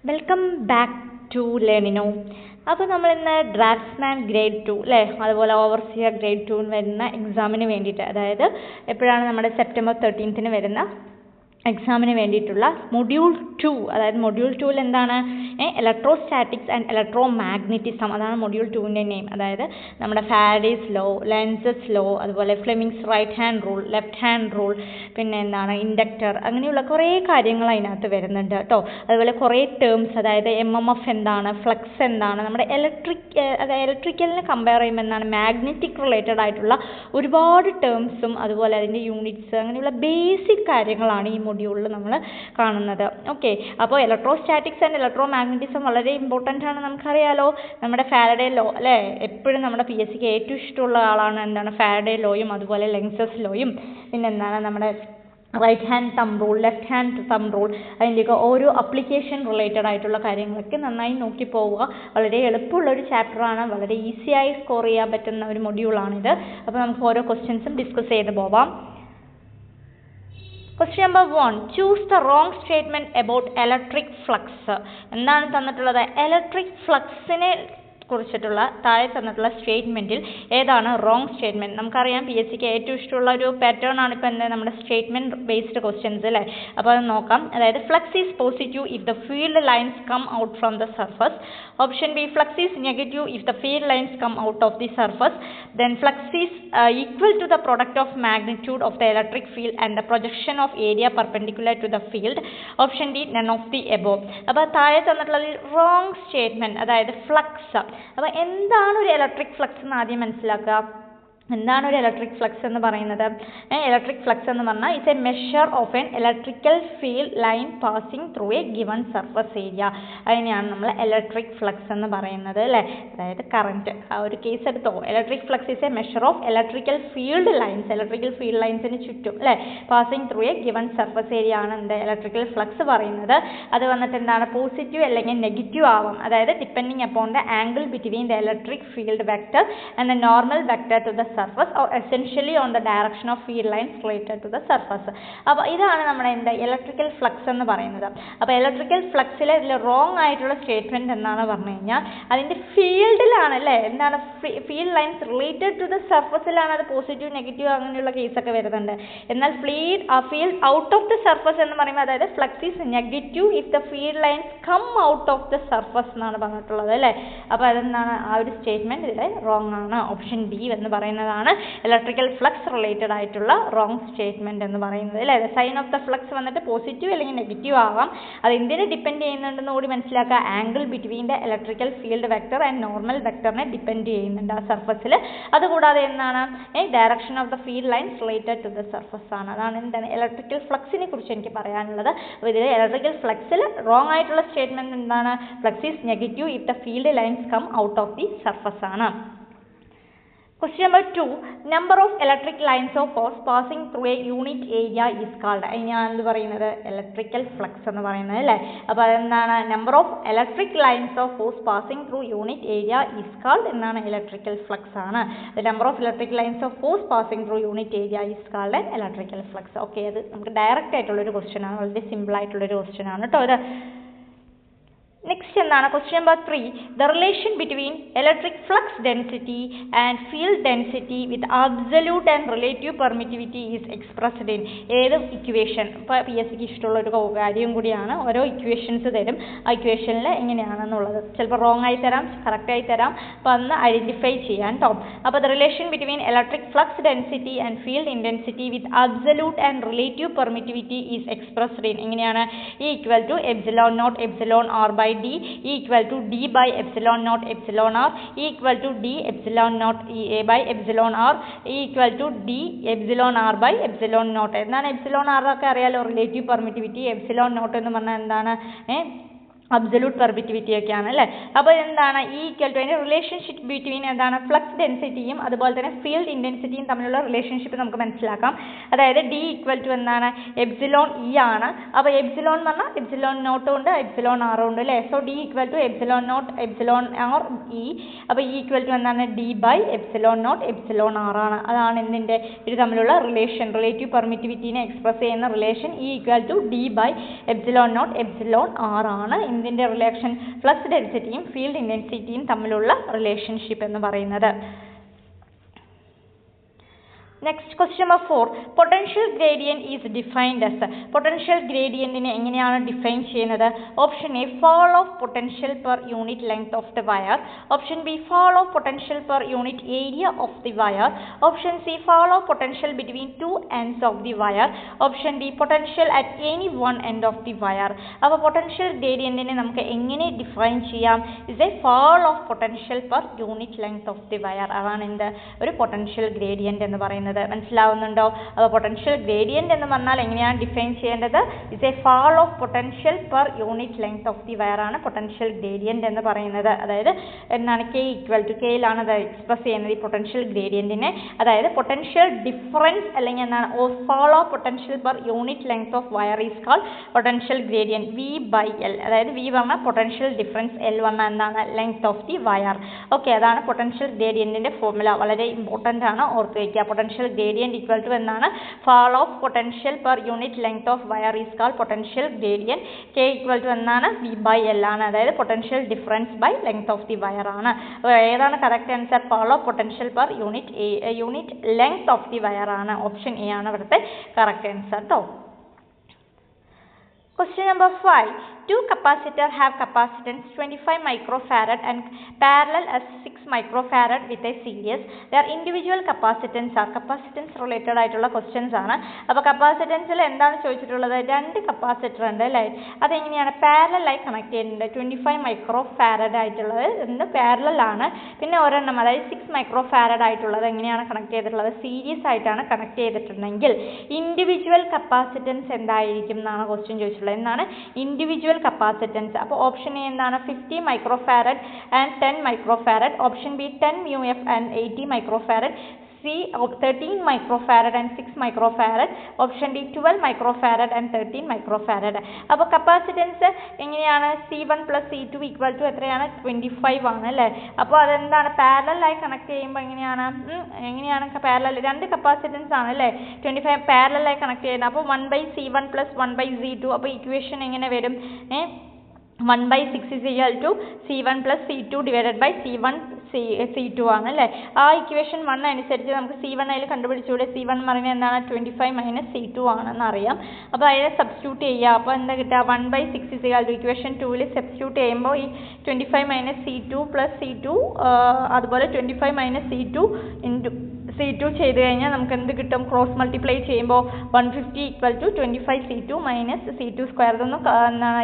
Welcome back to Learnino. അപ്പോൾ നമ്മളിന്ന് draughtsman grade 2 അല്ലേ, അതുപോലെ ഓവർസിയർ ഗ്രേഡ് 2 വരുന്ന എക്സാമിന് വേണ്ടിയിട്ട്, അതായത് എപ്പോഴാണ് നമ്മുടെ സെപ്റ്റംബർ 13 വരുന്ന എക്സാമിന് വേണ്ടിയിട്ടുള്ള മൊഡ്യൂൾ 2, അതായത് മൊഡ്യൂൾ 2ൽ എന്താണ് ഇലക്ട്രോസ്റ്റാറ്റിക്സ് ആൻഡ് ഇലക്ട്രോ മാഗ്നറ്റിസം, അതാണ് മൊഡ്യൂൾ 2ൻ്റെ നെയിം. അതായത് നമ്മുടെ ഫാരഡേസ് ലോ, ലെൻസസ് ലോ, അതുപോലെ Fleming's right hand rule, left hand rule, പിന്നെ എന്താണ് ഇൻഡക്ടർ, അങ്ങനെയുള്ള കുറേ കാര്യങ്ങൾ അതിനകത്ത് വരുന്നുണ്ട് കേട്ടോ. അതുപോലെ കുറേ ടേംസ്, അതായത് MMF എന്താണ്, ഫ്ലക്സ് എന്താണ്, നമ്മുടെ ഇലക്ട്രിക്കലിനെ കമ്പയർ ചെയ്യുമ്പോൾ എന്താണ് മാഗ്നറ്റിക് റിലേറ്റഡ് ആയിട്ടുള്ള ഒരുപാട് ടേംസും അതുപോലെ അതിൻ്റെ യൂണിറ്റ്സ്, അങ്ങനെയുള്ള ബേസിക് കാര്യങ്ങളാണ് ഈ മൊഡ്യൂളിൽ നമ്മൾ കാണുന്നത്. ഓക്കെ, അപ്പോൾ ഇലക്ട്രോസ്റ്റാറ്റിക്സ് ആൻഡ് ഇലക്ട്രോ മാഗ്നറ്റിസം വളരെ ഇമ്പോർട്ടൻ്റ് ആണ്, നമുക്കറിയാലോ. നമ്മുടെ ഫാരഡേ ലോ അല്ലേ, എപ്പോഴും നമ്മുടെ PSCക്ക് ഏറ്റവും ഇഷ്ടമുള്ള ആളാണ് എന്താണ് ഫാരഡേ ലോയും അതുപോലെ ലെൻസസ് ലോയും, പിന്നെ എന്താണ് നമ്മുടെ right hand thumb rule, left hand thumb rule, അതിൻ്റെയൊക്കെ ഓരോ അപ്ലിക്കേഷൻ റിലേറ്റഡ് ആയിട്ടുള്ള കാര്യങ്ങളൊക്കെ നന്നായി നോക്കി പോവുക. വളരെ എളുപ്പമുള്ളൊരു ചാപ്റ്ററാണ്, വളരെ ഈസിയായി സ്കോർ ചെയ്യാൻ പറ്റുന്ന ഒരു മൊഡ്യൂളാണിത്. അപ്പോൾ നമുക്ക് ഓരോ ക്വസ്റ്റ്യൻസും ഡിസ്കസ് ചെയ്ത് പോവാം. Question number 1. Choose the wrong statement about electric flux. എന്താണ് തന്നിട്ടുള്ളത്? ഇലക്ട്രിക് ഫ്ലക്സിനെ കുറിച്ചിട്ടുള്ള താഴെ തന്നിട്ടുള്ള സ്റ്റേറ്റ്മെൻറ്റിൽ ഏതാണ് റോങ് സ്റ്റേറ്റ്മെൻറ്റ്? നമുക്കറിയാം PSCക്ക് ഏറ്റവും ഇഷ്ടമുള്ള ഒരു പാറ്റേൺ ആണ് ഇപ്പോൾ എന്താ നമ്മുടെ സ്റ്റേറ്റ്മെൻറ്റ് ബേസ്ഡ് ക്വസ്റ്റ്യൻസ് അല്ലേ. അപ്പോൾ അത് നോക്കാം. അതായത് flux is positive if the field lines come out from the surface. Option B, flux is negative if the field lines come out of the surface. Then flux is equal to the product of magnitude of the electric field and the projection of area perpendicular to the field. Option D, none of the above. അപ്പോൾ താഴെ തന്നിട്ടുള്ള wrong statement, അതായത് flux. അപ്പോൾ എന്താണ് ഒരു electric flux എന്ന് ആദ്യം മനസ്സിലാക്കുക. എന്താണ് ഒരു ഇലക്ട്രിക് ഫ്ലക്സ് എന്ന് പറയുന്നത്? ഇലക്ട്രിക് ഫ്ലക്സ് എന്ന് പറഞ്ഞാൽ it's A measure of N electrical field line passing through a given surface area. അതിനെയാണ് നമ്മൾ ഇലക്ട്രിക് ഫ്ലക്സ് എന്ന് പറയുന്നത് അല്ലേ. അതായത് കറൻറ്റ്, ആ ഒരു കേസ് എടുത്തോ. Electric flux is a measure of electrical field lines, electrical field ലൈൻസിന് ചുറ്റും അല്ലേ passing through a given surface area ആണ് എന്ത് ഇലക്ട്രിക്കൽ ഫ്ലക്സ് പറയുന്നത്. അത് വന്നിട്ട് എന്താണ് പോസിറ്റീവ് അല്ലെങ്കിൽ നെഗറ്റീവ് ആവാം, അതായത് depending upon the angle between the electric field vector and the normal vector to the surface or essentially on the direction of field lines related to the surface. അപ്പോൾ ഇതാണ് നമ്മുടെ എന്താ ഇലക്ട്രിക്കൽ ഫ്ലക്സ് എന്ന് പറയുന്നത്. അപ്പോൾ electrical ഫ്ലക്സിലെ ഇതിൽ wrong ആയിട്ടുള്ള statement എന്നാണ് പറഞ്ഞു കഴിഞ്ഞാൽ അതിൻ്റെ ഫീൽഡിലാണ് അല്ലേ, എന്താണ് field lines related to the സർഫസിലാണ് അത് പോസിറ്റീവ് നെഗറ്റീവ് അങ്ങനെയുള്ള കേസൊക്കെ വരുന്നുണ്ട്. എന്നാൽ field out of the surface എന്ന് പറയുമ്പോൾ അതായത് flux is negative if the field lines come out of the surface എന്നാണ് പറഞ്ഞിട്ടുള്ളത് അല്ലേ. അപ്പോൾ അതെന്താണ് ആ ഒരു സ്റ്റേറ്റ്മെൻറ്റ് ഇതിൽ റോങ് ആണ്. ഓപ്ഷൻ ഡി എന്ന് പറയുന്നത് ഇലക്ട്രിക്കൽ ഫ്ലക്സ് റിലേറ്റഡ് ആയിട്ടുള്ള റോങ് സ്റ്റേറ്റ്മെന്റ് എന്ന് പറയുന്നത് അല്ലേ. സൈൻ ഓഫ് ദ ഫ്ലക്സ് വന്നിട്ട് പോസിറ്റീവ് അല്ലെങ്കിൽ നെഗറ്റീവ് ആവാം, അത് എന്തിനെ ഡിപ്പെൻഡ് ചെയ്യുന്നുണ്ടെന്ന് കൂടി മനസ്സിലാക്കുക. Angle between the electrical field vector and normal വെക്ടറിനെ ഡിപ്പെൻഡ് ചെയ്യുന്നുണ്ട് ആ സർഫസിൽ. അതുകൂടാതെ എന്താണ് direction of the field lines related to the surface ആണ്. അതാണ് എന്താണ് ഇലക്ട്രിക്കൽ ഫ്ലക്സിനെ കുറിച്ച് എനിക്ക് പറയാനുള്ളത്. അപ്പോൾ ഇതിൽ ഇലക്ട്രിക്കൽ ഫ്ലക്സിൽ റോങ് ആയിട്ടുള്ള സ്റ്റേറ്റ്മെന്റ് എന്താണ്? Flux is negative if the field lines come out of the surface ആണ്. Question number 2. Number of electric lines of force passing through a unit area is called. അതിനാണ് എന്ത് പറയുന്നത്? ഇലക്ട്രിക്കൽ ഫ്ലക്സ് എന്ന് പറയുന്നത് അല്ലേ. അപ്പോൾ അതെന്താണ്? Number of electric lines of force passing through unit area is called എന്നാണ് ഇലക്ട്രിക്കൽ ഫ്ലക്സ് ആണ്. Number of electric lines of force passing through unit area is called electrical flux. Okay, അത് നമുക്ക് direct ആയിട്ടുള്ളൊരു ക്വസ്റ്റ്യൻ ആണ്, വളരെ simple ആയിട്ടുള്ളൊരു question ആണ് കേട്ടോ ഇത്. നെക്സ്റ്റ് എന്താണ്? Question number 3. The relation between electric flux density and field density with absolute and relative permittivity is expressed in ഏത് ഇക്വേഷൻ? ഇപ്പോൾ PSCക്ക് ഇഷ്ടമുള്ളൊരു കാര്യം കൂടിയാണ്. ഓരോ ഇക്വേഷൻസ് തരും, ആ ഇക്വേഷനിൽ എങ്ങനെയാണെന്നുള്ളത് ചിലപ്പോൾ റോങ് ആയി തരാം, കറക്റ്റ് ആയി തരാം. അപ്പോൾ അന്ന് ഐഡൻറ്റിഫൈ ചെയ്യാൻ കേട്ടോ. അപ്പോൾ the relation between electric flux density and field intensity with absolute and relative permittivity is expressed in എങ്ങനെയാണ്? E equal to epsilon naught epsilon r by d, E equal to d by epsilon naught epsilon r, E equal to d epsilon naught a by epsilon r, E equal to d epsilon r by epsilon naught. എന്താണ് epsilon r ഒക്കെ അറിയാലോ, relative permittivity. epsilon naught എന്ന് പറഞ്ഞാൽ എന്താണ്? Absolute permittivity ഒക്കെയാണ് അല്ലേ. അപ്പോൾ എന്താണ് ഈ ഈക്വൽ ടു അതിൻ്റെ റിലേഷൻഷിപ്പ് ബിറ്റ്വീൻ എന്താണ് ഫ്ലക്സ് ഡെൻസിറ്റിയും അതുപോലെ തന്നെ ഫീൽഡ് ഇൻറ്റൻസിറ്റിയും തമ്മിലുള്ള റിലേഷൻഷിപ്പ് നമുക്ക് മനസ്സിലാക്കാം. അതായത് ഡി ഈക്വൽ ടു എന്താണ് എപ്സിലോൺ ഇ ആണ്. അപ്പോൾ എപ്സിലോൺ എന്ന് പറഞ്ഞാൽ എപ്സിലോൺ നോട്ടും ഉണ്ട് എപ്സിലോൺ ആറും ഉണ്ട് അല്ലേ. So D equal to epsilon naught epsilon R E. അപ്പോൾ ഇ ഈക്വൽ ടു എന്താണ് D by epsilon naught epsilon ആറാണ്. അതാണ് എന്തിൻ്റെ ഇത് തമ്മിലുള്ള റിലേഷൻ, റിലേറ്റീവ് പെർമിറ്റിവിറ്റീനെ എക്സ്പ്രസ് ചെയ്യുന്ന relation. E equal to D by epsilon naught epsilon ആറാണ് എന്തിൻ്റെ റിലേഷൻ? ഫ്ലക്സ് ഡെൻസിറ്റിയും ഫീൽഡ് ഇൻറ്റൻസിറ്റിയും തമ്മിലുള്ള റിലേഷൻഷിപ്പ് എന്ന് പറയുന്നത്. Next, question number 4. Potential gradient is defined as. Potential gradient എങ്ങനെയാണ് ഡിഫൈൻ ചെയ്യുന്നത്? Option A, fall of potential per unit length of the wire. Option B, fall of potential per unit area of the wire. Option C, fall of potential between two ends of the wire. Option D, potential at any one end of the wire. അപ്പോൾ potential gradient നമുക്ക് എങ്ങനെ define ചെയ്യാം? is a fall of potential per unit length of the wire. അതാണ് എന്ത്? ഒരു potential gradient എന്ന് പറയുന്നത്. മനസ്സിലാവുന്നുണ്ടോ? അപ്പോൾ പൊട്ടൻഷ്യൽ ഗ്രേഡിയന്റ് എന്ന് പറഞ്ഞാൽ എങ്ങനെയാണ് ഡിഫൈൻ ചെയ്യേണ്ടത്? Is A fall of potential per unit length of the wire ആണ് പൊട്ടൻഷ്യൽ ഗ്രേഡിയന്റ് എന്ന് പറയുന്നത്. അതായത് എന്താണ്? K ഈക്വൽ ടു കെയിലാണ് അത് എക്സ്പ്രസ് ചെയ്യുന്നത് ഈ പൊട്ടൻഷ്യൽ ഗ്രേഡിയന്റിനെ. അതായത് പൊട്ടൻഷ്യൽ ഡിഫറൻസ് അല്ലെങ്കിൽ എന്താണ് fall of potential per unit length of wire is called potential gradient V/L. അതായത് V പറഞ്ഞാൽ പൊട്ടൻഷ്യൽ ഡിഫറൻസ്, L പറഞ്ഞാൽ എന്താണ്? Length of the wire. Okay, അതാണ് പൊട്ടൻഷ്യൽ ഗ്രേഡിയന്റിന്റെ ഫോർമുല. വളരെ ഇമ്പോർട്ടൻ്റ് ആണ്, ഓർത്ത് വയ്ക്കുക. പൊട്ടൻഷ്യൽ gradient equal to എന്നാണ് fall of potential per unit length of wire is called potential gradient. K equal to എന്നാണ്? V/L ആണ്. അതായത് potential difference by length of the wire ആണ്. ഏതാണ് correct answer? fall of potential per unit length of the wire ആണ്. Option A ആണ് ഇവിടുത്തെ correct answer കേട്ടോ. Question number 5. Two capacitors have capacitance 25 microfarad and parallel as 6 microfarad with a series. Their individual capacitance are capacitance related ആയിട്ടുള്ള questions ആണ്. അപ്പോൾ കപ്പാസിറ്റൻസിൽ എന്താണ് ചോദിച്ചിട്ടുള്ളത്? രണ്ട് കപ്പാസിറ്റർ ഉണ്ട് അല്ലേ? അതെങ്ങനെയാണ്? പാരലൽ ആയി കണക്ട് ചെയ്യുന്നുണ്ട്. 25 മൈക്രോഫാരഡ് ആയിട്ടുള്ളത് ഇന്ന് പാരലൽ ആണ്. പിന്നെ ഒരെണ്ണം അതായത് 6 മൈക്രോഫാരഡ് ആയിട്ടുള്ളത് എങ്ങനെയാണ് കണക്ട് ചെയ്തിട്ടുള്ളത്? സീരീസ് ആയിട്ടാണ് കണക്ട് ചെയ്തിട്ടുണ്ടെങ്കിൽ ഇൻഡിവിജ്വൽ കപ്പാസിറ്റൻസ് എന്തായിരിക്കും എന്നാണ് ക്വസ്റ്റ്യൻ ചോദിച്ചിട്ടുള്ളത്. എന്താണ് ഇൻഡിവിജ്വൽ capacitance? അപ്പോൾ ഓപ്ഷൻ എ എന്താണ്? 50 microfarad and 10 microfarad. Option B 10 μF and 80 microfarad. C 13 microfarad and 6 microfarad. Option D 12 microfarad and 13 microfarad. അപ്പോൾ കപ്പാസിറ്റൻസ് എങ്ങനെയാണ്? C1 plus C2 equal to എത്രയാണ്? 25 ആണ് അല്ലേ? അപ്പോൾ അതെന്താണ്? പാരലലായി കണക്ട് ചെയ്യുമ്പോൾ എങ്ങനെയാണ് പാരലൽ? രണ്ട് കപ്പാസിറ്റൻസ് ആണ് അല്ലേ? 25 പാരലലായി കണക്ട് ചെയ്യുന്നത്. അപ്പോൾ 1/C1 plus 1/C2. അപ്പോൾ ഇക്വേഷൻ എങ്ങനെ വരും? 1/6 is equal to C1 plus C2 divided by C1 C2 ആണ് അല്ലേ? ആ ഇക്വേഷൻ 1 അനുസരിച്ച് നമുക്ക് C1 അതിൽ കണ്ടുപിടിച്ചുകൂടെ? C1 പറയുന്നത് എന്താണ്? 25 minus C2 ആണെന്ന് അറിയാം. അപ്പോൾ അതിനെ സബ്സ്റ്റിറ്റ്യൂട്ട് ചെയ്യുക. അപ്പോൾ എന്താ കിട്ടുക? 1/6 is equal to ഇക്വേഷൻ 2ൽ സബ്സ്റ്റിറ്റ്യൂട്ട് ചെയ്യുമ്പോൾ ഈ 25 minus C2 plus C2 അതുപോലെ 25 minus C2 into C2 ചെയ്ത് കഴിഞ്ഞാൽ നമുക്ക് എന്ത് കിട്ടും? ക്രോസ് മൾട്ടിപ്ലൈ ചെയ്യുമ്പോൾ 150 equal to 25 C2 minus C2 square. ഇതൊന്നും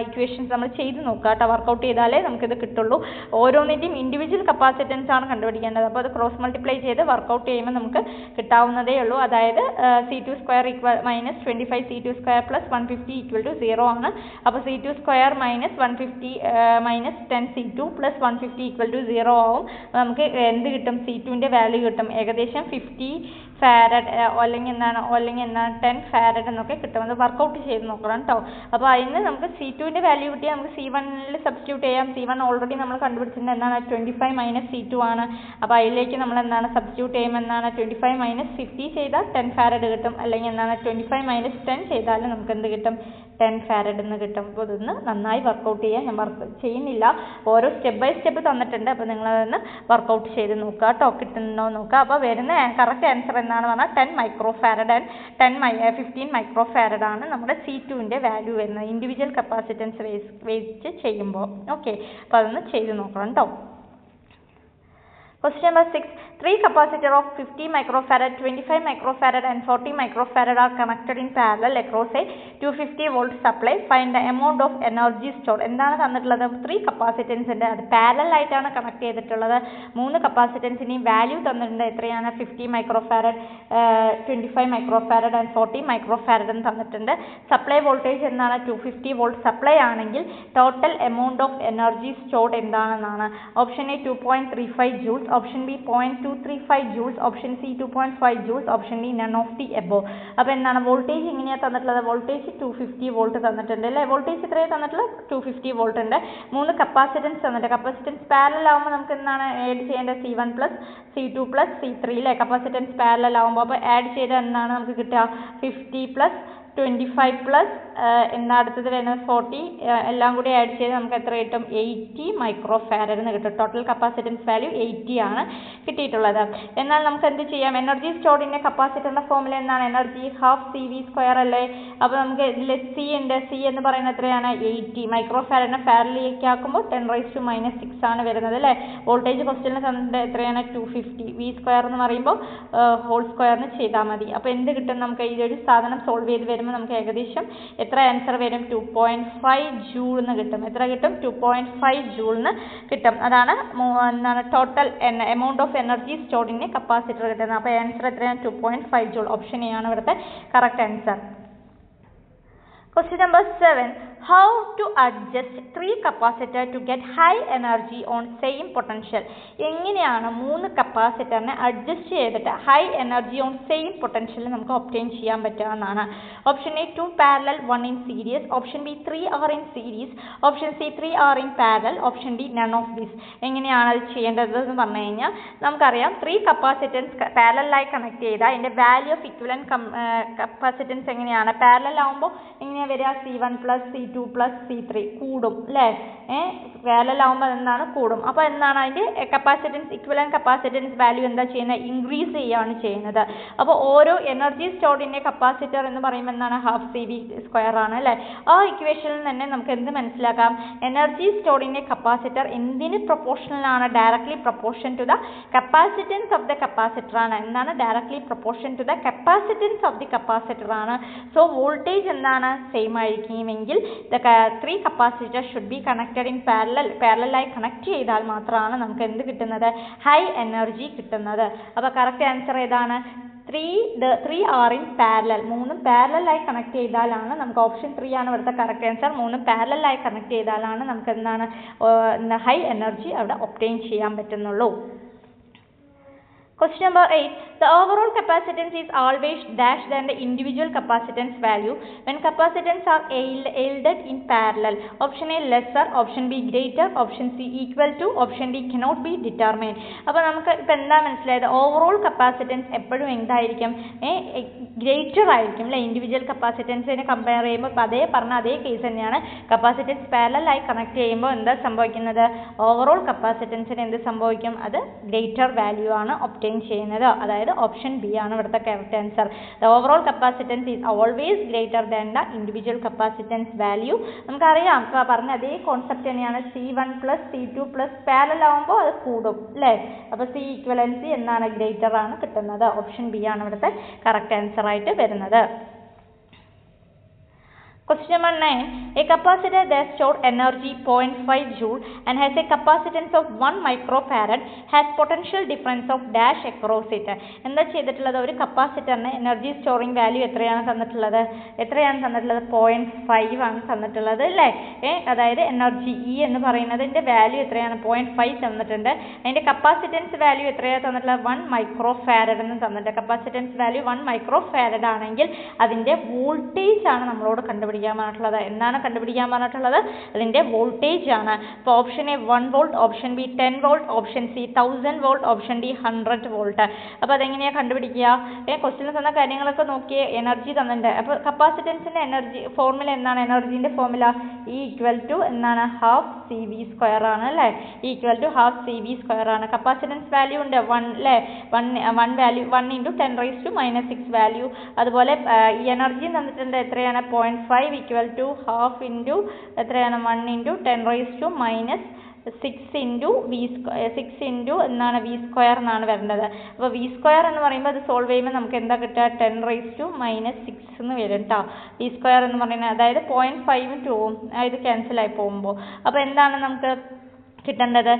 ഇക്വേഷൻസ് നമ്മൾ ചെയ്ത് നോക്കുക കേട്ടോ. വർക്കൗട്ട് ചെയ്താലേ നമുക്കിത് കിട്ടുള്ളൂ. ഓരോന്നിൻ്റെയും ഇൻഡിവിജ്വൽ കപ്പാസിറ്റൻസ് ആണ് കണ്ടുപിടിക്കേണ്ടത്. അപ്പോൾ അത് ക്രോസ് മൾട്ടിപ്ലൈ ചെയ്ത് വർക്കൗട്ട് ചെയ്യുമ്പോൾ നമുക്ക് കിട്ടാവുന്നതേ ഉള്ളൂ. അതായത് C2 square equal minus 25 C2 square plus 150 equal to 0 ആണ്. അപ്പോൾ C2 square minus 150 minus 10 C2 plus 150 equal to 0 ആവും. നമുക്ക് എന്ത് കിട്ടും? C2ൻ്റെ വാല്യൂ കിട്ടും. ഏകദേശം 50 ഫാരഡ് അല്ലെങ്കിൽ എന്താണ് 10 ഫാരഡ് എന്നൊക്കെ കിട്ടും. അത് വർക്കൗട്ട് ചെയ്ത് നോക്കണം കേട്ടോ. അപ്പോൾ അതിന് നമുക്ക് C2ൻ്റെ വാല്യൂ കിട്ടിയാൽ നമുക്ക് C1ൽ സബ്സ്റ്റിറ്റ്യൂട്ട് ചെയ്യാം. C1 ഓൾറെഡി നമ്മൾ കണ്ടുപിടിച്ചിട്ടുണ്ട്. എന്താണ്? 25 മൈനസ് C2 ആണ്. അപ്പോൾ അതിലേക്ക് നമ്മൾ എന്താണ് സബ്സ്റ്റിറ്റ്യൂട്ട് ചെയ്യുമ്പോൾ എന്താണ്? 25 മൈനസ് 50 ചെയ്താൽ 10 ഫാരഡ് കിട്ടും. അല്ലെങ്കിൽ എന്താണ് 25 മൈനസ് 10 ചെയ്താൽ നമുക്ക് എന്ത് കിട്ടും? 10 ഫാരഡ് എന്ന് കിട്ടും. അപ്പോൾ ഇതൊന്ന് നന്നായി വർക്കൗട്ട് ചെയ്യാൻ ഞാൻ ചെയ്യുന്നില്ല. ഓരോ സ്റ്റെപ്പ് ബൈ സ്റ്റെപ്പ് തന്നിട്ടുണ്ട്. അപ്പോൾ നിങ്ങളതൊന്ന് വർക്കൗട്ട് ചെയ്ത് നോക്കുക കേട്ടോ. കിട്ടുന്നോ നോക്കുക. അപ്പോൾ വരുന്ന കറക്റ്റ് ആൻസർ എന്നാണ് പറഞ്ഞാൽ 10 മൈക്രോഫാരഡ് ആൻഡ് 15 മൈക്രോഫാരഡ് ആണ് നമ്മുടെ C2ൻ്റെ വാല്യൂ വരുന്നത് ഇൻഡിവിജ്വൽ കപ്പാസിറ്റൻസ് വെച്ച് ചെയ്യുമ്പോൾ. ഓക്കെ, അപ്പോൾ അതൊന്ന് ചെയ്ത് നോക്കണം കേട്ടോ. Question number 6. Three capacitors of 50 microfarad, 25 microfarad and 40 microfarad are connected in parallel across a 250 volt supply. Find the amount of energy stored. എന്താണ് തന്നിട്ടുള്ളത്? 3 capacitors ഉണ്ട്. അത് പാരലൽ ആയിട്ടാണ് കണക്ട് ചെയ്തിട്ടുള്ളത്. 3 capacitors വാല്യൂ തന്നിട്ടുണ്ട്. എത്രയാണ്? 50 microfarad, 25 microfarad and 40 microfarad എന്ന് തന്നിട്ടുണ്ട്. സപ്ലൈ വോൾട്ടേജ് എന്താണ്? 250 വോൾട്ട് സപ്ലൈ ആണെങ്കിൽ total amount of energy stored എന്താണെന്നാണ്. Option A 2.35 joules. Option B 0.235 joules. Option C 2.5 joules. Option D none of the above. അപ്പോൾ എന്താണ് വോൾട്ടേജ് എങ്ങനെയാണ് തന്നിട്ടുള്ളത്? വോൾട്ടേജ് 250 വോൾട്ട് തന്നിട്ടുണ്ട് അല്ലേ? വോൾട്ടേജ് എത്രയാണ് തന്നിട്ടുള്ളത്? 250 വോൾട്ട് ഉണ്ട്. 3 കപ്പാസിറ്റൻസ് തന്നിട്ട്. കപ്പാസിറ്റൻസ് പാരലൽ ആകുമ്പോൾ നമുക്ക് എന്താണ് ആഡ് ചെയ്യേണ്ടത്? C1 plus C2 plus C3 അല്ലേ? കപ്പാസിറ്റൻസ് പാരലൽ ആകുമ്പോൾ അപ്പോൾ ആഡ് ചെയ്ത് എന്താണ് നമുക്ക് കിട്ടുക? 50 പ്ലസ് 25 പ്ലസ് അടുത്തത് വരുന്നത് 40 എല്ലാം കൂടി ആഡ് ചെയ്ത് നമുക്ക് എത്ര കിട്ടും 80 മൈക്രോ ഫാരഡ് എന്ന് കിട്ടും. ടോട്ടൽ കപ്പാസിറ്റൻസ് വാല്യൂ 80 ആണ് കിട്ടിയിട്ടുള്ളത്. എന്നാൽ നമുക്ക് എന്ത് ചെയ്യാം, എനർജി സ്റ്റോർഡ് ഇൻ കപ്പാസിറ്ററിന്റെ ഫോർമുല എന്താണ്, energy half C V square അല്ലേ. അപ്പോൾ നമുക്ക് ഇതിൽ സി ഉണ്ട്, സി എന്ന് പറയുന്നത് എത്രയാണ് 80 മൈക്രോ ഫാരഡിനെ ഫാരഡിലേക്ക് ആക്കുമ്പോൾ 10⁻⁻6 ആണ് വരുന്നത് അല്ലേ. വോൾട്ടേജ് ക്വസ്റ്റ്യനിൽ തന്നിട്ട് എത്രയാണ് 250, വി സ്ക്വയർ എന്ന് പറയുമ്പോൾ ഹോൾ സ്ക്വയറിന് ചെയ്താൽ മതി. അപ്പോൾ എന്ത് കിട്ടും, നമുക്ക് ഈ ഒരു സാധനം സോൾവ് ചെയ്ത് വരുമ്പോൾ നമുക്ക് ഏകദേശം എത്ര ആൻസർ വരും, 2.5 ജൂൾ എന്ന് കിട്ടും. എത്ര കിട്ടും, 2.5 ജൂളിന് കിട്ടും. അതാണ് എന്താണ് total amount of energy stored in capacitor കിട്ടുന്നത്. അപ്പോൾ ആൻസർ എത്രയാണ് 2.5 ജൂൾ. ഓപ്ഷൻ എ ആണ് ഇവിടുത്തെ correct answer. Question number 7. How to adjust 3 capacitor to get high energy on same potential? എങ്ങനെയാണ് 3 കപ്പാസിറ്ററിനെ അഡ്ജസ്റ്റ് ചെയ്തിട്ട് high energy on same potential നമുക്ക് obtain ചെയ്യാൻ പറ്റുമെന്നാണ്. Option A 2 parallel 1 in series, option B 3 are in series, option C 3 are in parallel, option D none of this. എങ്ങനെയാണ് അത് ചെയ്യേണ്ടത് എന്ന് പറഞ്ഞു കഴിഞ്ഞാൽ നമുക്കറിയാം 3 കപ്പാസിറ്റൻസ് പാരലലായി കണക്ട് ചെയ്താൽ അതിൻ്റെ വാല്യൂ ഓഫ് ഇക്വലന്റ് കപ്പാസിറ്റൻസ് എങ്ങനെയാണ്, പാരലൽ ആകുമ്പോൾ എങ്ങനെയാണ് വരിക, C1 plus C2 plus C3 കൂടും അല്ലേ. പാരലൽ ആകുമ്പോൾ എന്താണ് കൂടും. അപ്പോൾ എന്താണ് അതിൻ്റെ കപ്പാസിറ്റൻസ് ഇക്വലന്റ് കപ്പാസിറ്റൻസ് വാല്യൂ എന്താ ചെയ്യുന്നത്, ഇൻക്രീസ് ചെയ്യുകയാണ് ചെയ്യുന്നത്. അപ്പോൾ ഓരോ എനർജി സ്റ്റോർഡ് ഇൻ കപ്പാസിറ്റർ എന്ന് പറയുമ്പോൾ എന്താണ് ഹാഫ് സി വി സ്ക്വയർ ആണ് അല്ലേ. ആ ഇക്വേഷനിൽ തന്നെ നമുക്ക് എന്ത് മനസ്സിലാക്കാം, എനർജി സ്റ്റോർഡ് ഇൻ കപ്പാസിറ്റർ എന്തിന് പ്രൊപ്പോർഷണൽ ആണ്, directly proportion to the capacitance of the capacitor ആണ്. എന്താണ് directly proportion to the capacitance of the capacitor ആണ്. സോ വോൾട്ടേജ് എന്താണ് സെയിം ആയിരിക്കുമെങ്കിൽ the 3 capacitor should be connected in പാരലലായി കണക്ട് ചെയ്താൽ മാത്രമാണ് നമുക്ക് എന്ത് കിട്ടുന്നത്, ഹൈ എനർജി കിട്ടുന്നത്. അപ്പോൾ കറക്റ്റ് ആൻസർ ഏതാണ്, 3 ആർ ഇൻ പാരലൽ. 3 പാരലലായി കണക്ട് ചെയ്താലാണ് നമുക്ക്, ഓപ്ഷൻ 3 ആണ് ഇവിടുത്തെ കറക്റ്റ് ആൻസർ. 3 പാരലലായി കണക്ട് ചെയ്താലാണ് നമുക്ക് എന്താണ് ഹൈ എനർജി അവിടെ ഒബ്റ്റെയിൻ ചെയ്യാൻ പറ്റുന്നുള്ളൂ. Question number 8. The overall capacitance is always dash than the individual capacitance value when capacitance are yielded in parallel. Option A lesser, option B greater, option C equal to, option D cannot be determined. അപ്പോൾ നമുക്ക് ഇപ്പം എന്താ മനസ്സിലായത്, overall capacitance എപ്പോഴും എന്തായിരിക്കും, greater ആയിരിക്കും അല്ലേ. Individual കപ്പാസിറ്റൻസിനെ compare ചെയ്യുമ്പോൾ അതേ പറഞ്ഞ അതേ കേസ് തന്നെയാണ്. കപ്പാസിറ്റൻസ് പാരലലായി കണക്ട് ചെയ്യുമ്പോൾ എന്താ സംഭവിക്കുന്നത്, ഓവറോൾ കപ്പാസിറ്റൻസിന് എന്ത് സംഭവിക്കും, അത് ഗ്രേറ്റർ വാല്യൂ ആണ് ഒബ്റ്റെയിൻ ചെയ്യുന്നത്. അതായത് ഓപ്ഷൻ ബി ആണ് ഇവിടുത്തെ correct answer. The overall capacitance is always greater than the individual capacitance value. നമുക്കറിയാം പറഞ്ഞ അതേ കോൺസെപ്റ്റ് തന്നെയാണ്. C1 plus C2 plus parallel ആകുമ്പോൾ അത് കൂടും അല്ലേ. അപ്പോൾ സി ഈക്വലൻസി എന്നാണ് ഗ്രേറ്റർ ആണ് കിട്ടുന്നത്. ഓപ്ഷൻ ബി ആണ് ഇവിടുത്തെ കറക്റ്റ് ആൻസർ ആയിട്ട് വരുന്നത്. Question number 9. A capacitor that stores energy 0.5 joule and has a capacitance of 1 microfarad has potential difference of dash across it. എന്താ ചെയ്തിട്ടുള്ളത്, ഒരു കപ്പാസിറ്ററിന് എനർജി സ്റ്റോറിംഗ് വാല്യൂ എത്രയാണ് തന്നിട്ടുള്ളത്, 0.5 ആണ് തന്നിട്ടുള്ളത് അല്ലേ. അതായത് എനർജി ഇ എന്ന് പറയുന്നതിൻ്റെ വാല്യൂ എത്രയാണ്, 0.5 തന്നിട്ടുണ്ട്. അതിൻ്റെ കപ്പാസിറ്റൻസ് വാല്യൂ എത്രയാണ് തന്നിട്ടുള്ളത്, 1 മൈക്രോഫാരഡ് എന്ന് തന്നിട്ടുണ്ട്. കപ്പാസിറ്റൻസ് വാല്യൂ 1 മൈക്രോഫാരഡ് ആണെങ്കിൽ അതിൻ്റെ വോൾട്ടേജ് ആണ് നമ്മളോട് കണ്ടുപിടിക്കുന്നത്. എന്താണ് കണ്ടുപിടിക്കാൻ പറഞ്ഞിട്ടുള്ളത്, അതിന്റെ വോൾട്ടേജ് ആണ്. അപ്പോൾ option A 1 volt, option B 10 volt, option C 1000 volt, option D 100 volt. അപ്പോൾ അതെങ്ങനെയാണ് കണ്ടുപിടിക്കുക, ക്വസ്റ്റ്യനിൽ തന്ന കാര്യങ്ങളൊക്കെ നോക്കിയേ. എനർജി തന്നിട്ടുണ്ട്. അപ്പോൾ കപ്പാസിറ്റൻസിന്റെ എനർജി ഫോർമുല എന്താണ്, എനർജിന്റെ ഫോർമുല ഇ ഈക്വൽ ടു എന്താണ്, ഹാഫ് സി വി സ്ക്വയർ ആണ് അല്ലേ. Equal to half C V square ആണ്. കപ്പാസിറ്റൻസ് വാല്യൂ ഉണ്ട് 1 അല്ലേ, 1 വാല്യൂ 1 × 10⁻⁻6 വാല്യൂ. അതുപോലെ ഈ എനർജി തന്നിട്ടുണ്ട് എത്രയാണ്, 0.5 equal to half into എത്രയാണ് 1 × 10⁻⁻6 6 into എന്നാണ് വി സ്ക്വയർ എന്നാണ് വരുന്നത്. അപ്പോൾ വി സ്ക്വയർ എന്ന് പറയുമ്പോൾ അത് സോൾവ് ചെയ്യുമ്പോൾ നമുക്ക് എന്താ കിട്ടുക, 10⁻⁻6 എന്ന് വരും കേട്ടോ. വി സ്ക്വയർ എന്ന് പറയുന്നത് അതായത് 0.5 ഉം 2 ഉം ഇത് ക്യാൻസൽ ആയി പോകുമ്പോൾ അപ്പോൾ എന്താണ് നമുക്ക് കിട്ടേണ്ടത്,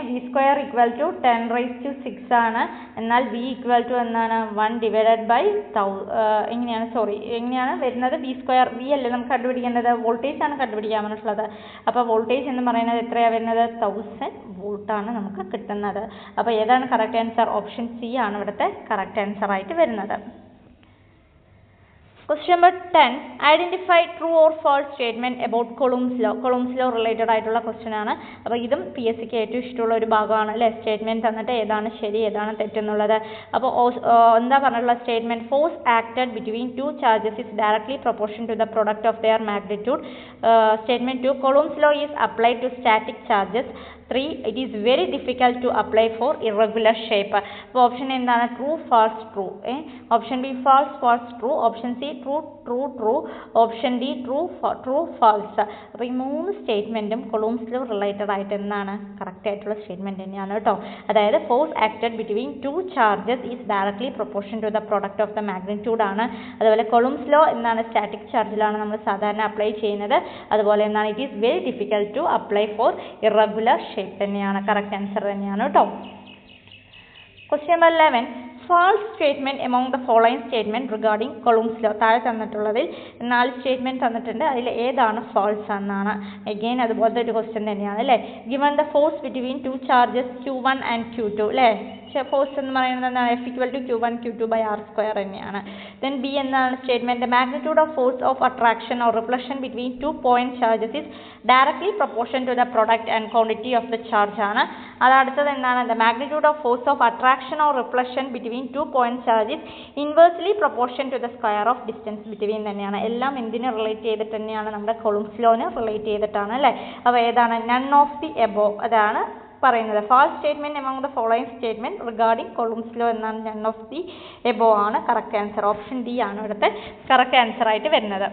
വി സ്ക്വയർ ഈക്വൽ ടു 10⁻6 ആണ്. എന്നാൽ വി ഈക്വൽ ടു എന്താണ് 1/1000 എങ്ങനെയാണ് വരുന്നത്, വി സ്ക്വയർ വി അല്ലേ നമുക്ക് കണ്ടുപിടിക്കേണ്ടത്, വോൾട്ടേജ് ആണ് കണ്ടുപിടിക്കാൻ പറഞ്ഞിട്ടുള്ളത്. അപ്പോൾ വോൾട്ടേജ് എന്ന് പറയുന്നത് എത്രയാണ് വരുന്നത്, 1000 വോൾട്ടാണ് നമുക്ക് കിട്ടുന്നത്. അപ്പോൾ ഏതാണ് കറക്റ്റ് ആൻസർ, ഓപ്ഷൻ സി ആണ് ഇവിടുത്തെ കറക്റ്റ് ആൻസർ ആയിട്ട് വരുന്നത്. Question number 10. Identify true or false statement about Coulomb's law. Coulomb's law related ആയിട്ടുള്ള ക്വസ്റ്റ്യൻ ആണ്. അപ്പോൾ ഇതും പി എസ് സിക്ക് ഏറ്റവും ഇഷ്ടമുള്ള ഒരു ഭാഗമാണ് അല്ലേ. സ്റ്റേറ്റ്മെന്റ് തന്നിട്ട് ഏതാണ് ശരി ഏതാണ് തെറ്റെന്നുള്ളത്. അപ്പോൾ എന്താ പറഞ്ഞിട്ടുള്ള statement force acted between two charges is directly proportion to the product of their magnitude. Statement 2. Coulomb's law is applied to static charges. 3. It is very difficult to apply for irregular shape. അപ്പോൾ option എന്താണ്? True false true. Option B false false true. Option C true true true. Option D true true false. അപ്പോൾ ഈ 3 സ്റ്റേറ്റ്മെന്റും Columb's law related ആയിട്ട് എന്താണ്? Correct ആയിട്ടുള്ള statement തന്നെയാണ് കേട്ടോ. അതായത് force acted between two charges is directly proportion to the product of the magnitude ആണ്. അതുപോലെ കൊളംബ്സ് ലോ എന്താണ്? സ്റ്റാറ്റിക് ചാർജിലാണ് നമ്മൾ സാധാരണ അപ്ലൈ ചെയ്യുന്നത്. അതുപോലെ എന്താണ്? It is very difficult to apply for irregular shape തന്നെയാണ്. കറക്റ്റ് ആൻസർ തന്നെയാണ് കേട്ടോ. Question number 11. false statement among the following statement regarding Coulomb's law. താഴെ തന്നിട്ടുള്ളതിൽ 4 സ്റ്റേറ്റ്മെന്റ് തന്നിട്ടുണ്ട്. അതിൽ ഏതാണ് ഫാൾസ് എന്നാണ്. അഗെയിൻ അതുപോലത്തെ ഒരു ക്വസ്റ്റ്യൻ തന്നെയാണ് അല്ലേ. given the force between two charges q1 and q2 അല്ലേ. ഫോഴ്സ് എന്ന് പറയുന്നത് എന്താണ്? F equal to q1 q2 by r square തന്നെയാണ്. then B എന്താണ് statement? the magnitude of force of attraction or repulsion between two point charges is directly proportional to the product and quantity of the charge ആണ്. അതടുത്തത് എന്താണ്? the magnitude of force of attraction or repulsion between two point charges inversely proportional to the square of distance between തന്നെയാണ്. എല്ലാം എന്തിനെ relate ചെയ്തിട്ട് തന്നെയാണ്? നമ്മുടെ Columb's ലോനെ relate ചെയ്തിട്ടാണ് അല്ലേ. അപ്പോൾ ഏതാണ്? none of the above അതാണ് പറയുന്നത്. False statement among the following statement regarding Coulomb's law എന്നാണ്. none of the above ആണ് കറക്റ്റ് ആൻസർ. ഓപ്ഷൻ ഡി ആണ് ഇവിടുത്തെ കറക്റ്റ് ആൻസർ ആയിട്ട് വരുന്നത്.